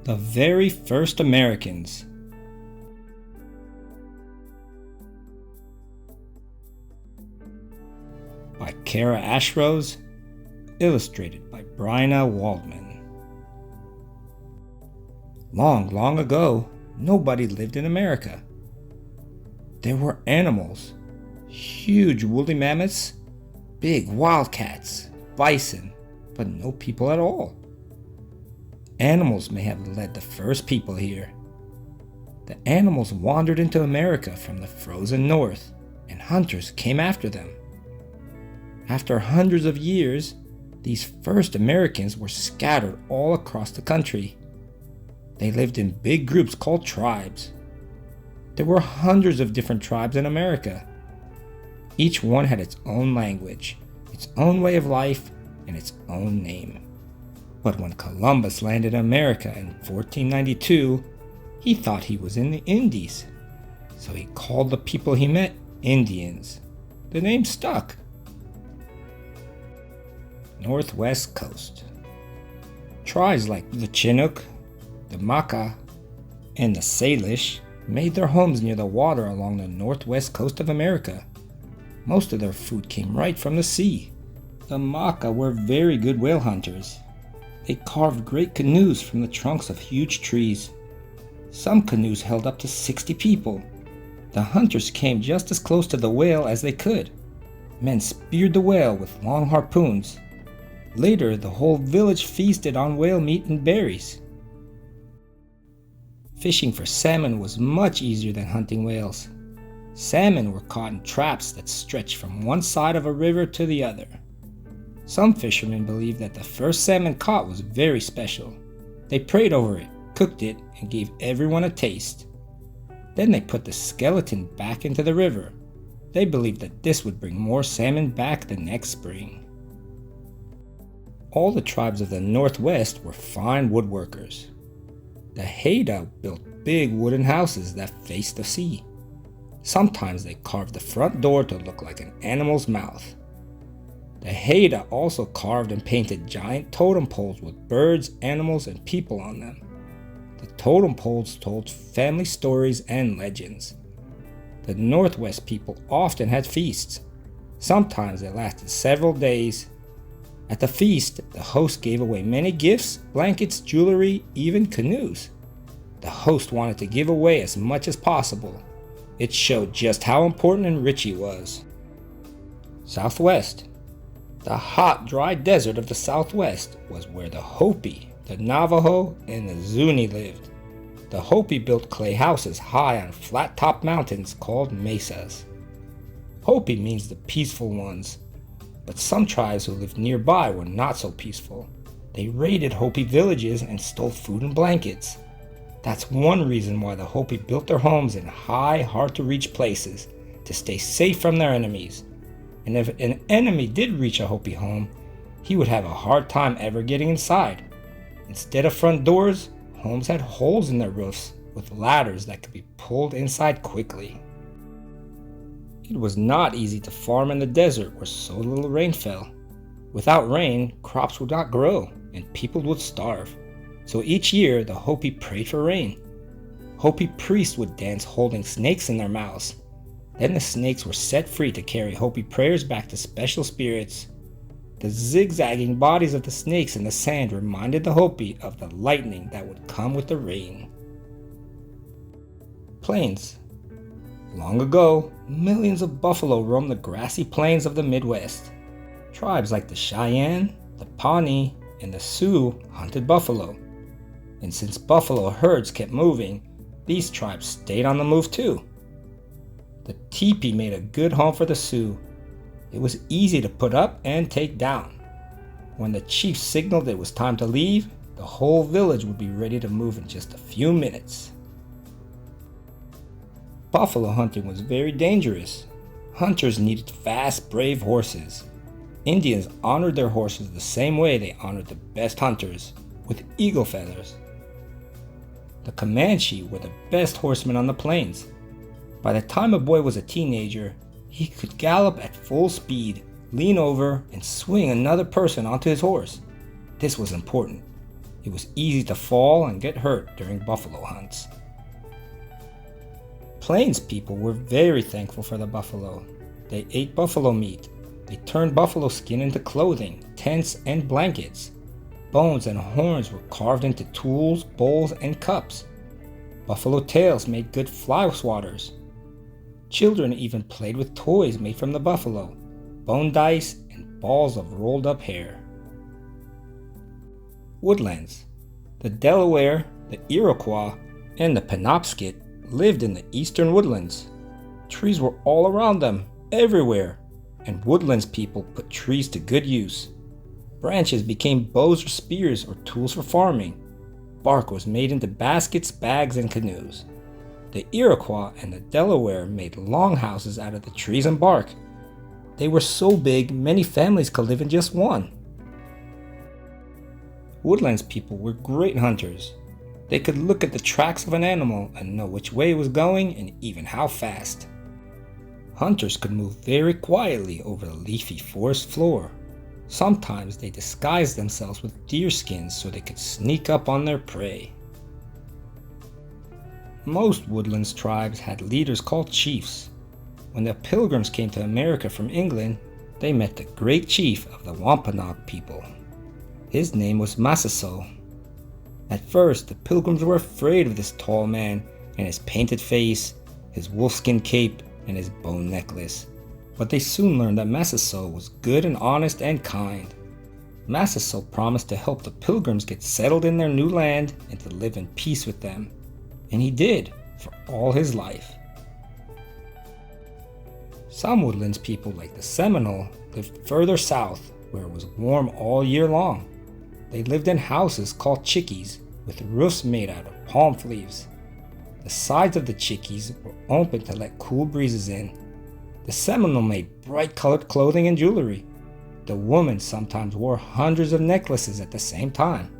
The very first Americans. By Kara Ashrose, illustrated by Bryna Waldman. Long, long ago, nobody lived in America. There were animals, huge woolly mammoths, big wildcats, bison, but no people at all. Animals may have led the first people here. The animals wandered into America from the frozen north, and hunters came after them. After hundreds of years, these first Americans were scattered all across the country. They lived in big groups called tribes. There were hundreds of different tribes in America. Each one had its own language, its own way of life, and its own name. But when Columbus landed in America in 1492, he thought he was in the Indies. So he called the people he met Indians. The name stuck. Northwest Coast. Tribes like the Chinook, the Makah, and the Salish made their homes near the water along the northwest coast of America. Most of their food came right from the sea. The Makah were very good whale hunters. They carved great canoes from the trunks of huge trees. Some canoes held up to 60 people. The hunters came just as close to the whale as they could. Men speared the whale with long harpoons. Later, the whole village feasted on whale meat and berries. Fishing for salmon was much easier than hunting whales. Salmon were caught in traps that stretched from one side of a river to the other. Some fishermen believed that the first salmon caught was very special. They prayed over it, cooked it, and gave everyone a taste. Then they put the skeleton back into the river. They believed that this would bring more salmon back the next spring. All the tribes of the Northwest were fine woodworkers. The Haida built big wooden houses that faced the sea. Sometimes they carved the front door to look like an animal's mouth. The Haida also carved and painted giant totem poles with birds, animals, and people on them. The totem poles told family stories and legends. The Northwest people often had feasts. Sometimes they lasted several days. At the feast, the host gave away many gifts, blankets, jewelry, even canoes. The host wanted to give away as much as possible. It showed just how important and rich he was. Southwest. The hot, dry desert of the Southwest was where the Hopi, the Navajo, and the Zuni lived. The Hopi built clay houses high on flat-topped mountains called mesas. Hopi means the peaceful ones, but some tribes who lived nearby were not so peaceful. They raided Hopi villages and stole food and blankets. That's one reason why the Hopi built their homes in high, hard-to-reach places, to stay safe from their enemies. And if an enemy did reach a Hopi home, he would have a hard time ever getting inside. Instead of front doors, homes had holes in their roofs with ladders that could be pulled inside quickly. It was not easy to farm in the desert where so little rain fell. Without rain, crops would not grow and people would starve. So each year, the Hopi prayed for rain. Hopi priests would dance holding snakes in their mouths. Then the snakes were set free to carry Hopi prayers back to special spirits. The zigzagging bodies of the snakes in the sand reminded the Hopi of the lightning that would come with the rain. Plains. Long ago, millions of buffalo roamed the grassy plains of the Midwest. Tribes like the Cheyenne, the Pawnee, and the Sioux hunted buffalo. And since buffalo herds kept moving, these tribes stayed on the move too. The teepee made a good home for the Sioux. It was easy to put up and take down. When the chief signaled it was time to leave, the whole village would be ready to move in just a few minutes. Buffalo hunting was very dangerous. Hunters needed fast, brave horses. Indians honored their horses the same way they honored the best hunters, with eagle feathers. The Comanche were the best horsemen on the plains. By the time a boy was a teenager, he could gallop at full speed, lean over, and swing another person onto his horse. This was important. It was easy to fall and get hurt during buffalo hunts. Plains people were very thankful for the buffalo. They ate buffalo meat. They turned buffalo skin into clothing, tents, and blankets. Bones and horns were carved into tools, bowls, and cups. Buffalo tails made good fly swatters. Children even played with toys made from the buffalo, bone dice, and balls of rolled up hair. Woodlands. The Delaware, the Iroquois, and the Penobscot lived in the eastern woodlands. Trees were all around them, everywhere, and woodlands people put trees to good use. Branches became bows or spears or tools for farming. Bark was made into baskets, bags, and canoes. The Iroquois and the Delaware made long houses out of the trees and bark. They were so big, many families could live in just one. Woodlands people were great hunters. They could look at the tracks of an animal and know which way it was going and even how fast. Hunters could move very quietly over the leafy forest floor. Sometimes they disguised themselves with deer skins so they could sneak up on their prey. Most woodlands tribes had leaders called chiefs. When the Pilgrims came to America from England, they met the great chief of the Wampanoag people. His name was Massasoit. At first, the Pilgrims were afraid of this tall man and his painted face, his wolfskin cape, and his bone necklace. But they soon learned that Massasoit was good and honest and kind. Massasoit promised to help the Pilgrims get settled in their new land and to live in peace with them. And he did, for all his life. Some woodlands people, like the Seminole, lived further south where it was warm all year long. They lived in houses called chickees with roofs made out of palm leaves. The sides of the chickees were open to let cool breezes in. The Seminole made bright-colored clothing and jewelry. The women sometimes wore hundreds of necklaces at the same time.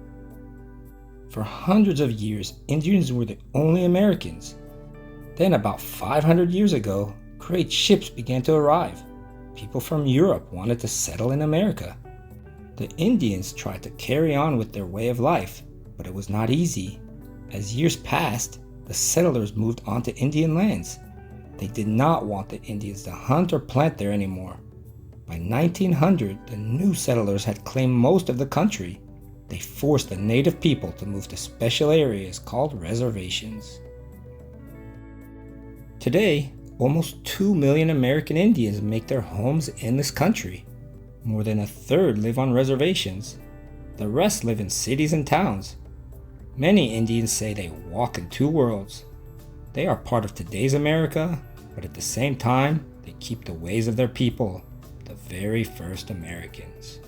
For hundreds of years, Indians were the only Americans. Then about 500 years ago, great ships began to arrive. People from Europe wanted to settle in America. The Indians tried to carry on with their way of life, but it was not easy. As years passed, the settlers moved on to Indian lands. They did not want the Indians to hunt or plant there anymore. By 1900, the new settlers had claimed most of the country. They forced the native people to move to special areas called reservations. Today, almost 2 million American Indians make their homes in this country. More than a third live on reservations. The rest live in cities and towns. Many Indians say they walk in two worlds. They are part of today's America, but at the same time, they keep the ways of their people, the very first Americans.